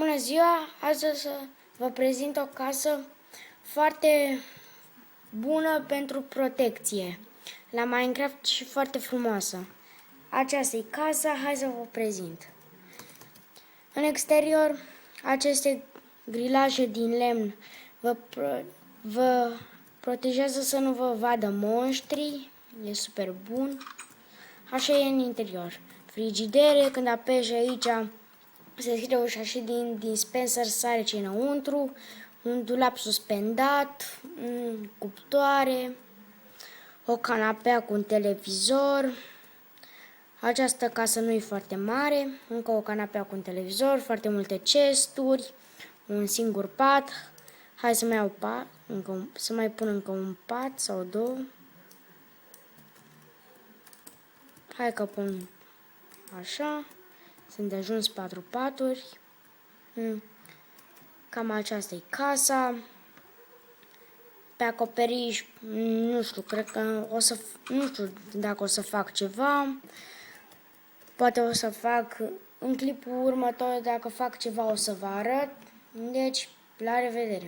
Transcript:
Bună ziua! Azi o să vă prezint o casă foarte bună pentru protecție la Minecraft și foarte frumoasă. Aceasta e casa, hai să vă prezint. În exterior, aceste grilaje din lemn vă protejează să nu vă vadă monștri, e super bun. Așa e în interior. Frigidere, când apeși aici, se deschide ușa și din dispenser sare ce înăuntru, un dulap suspendat, cuptoare, o canapea cu un televizor. Această casă nu e foarte mare, încă o canapea cu un televizor, foarte multe chesturi, un singur pat. Hai să mai iau pat, să mai pun încă un pat sau două. Hai că pun așa. Sunt de ajuns 4 paturi. Cam aceasta e casa. Pe acoperiș, nu știu, cred că nu știu dacă o să fac ceva. Poate o să fac în clipul următor, dacă fac ceva o să vă arăt. Deci, la revedere!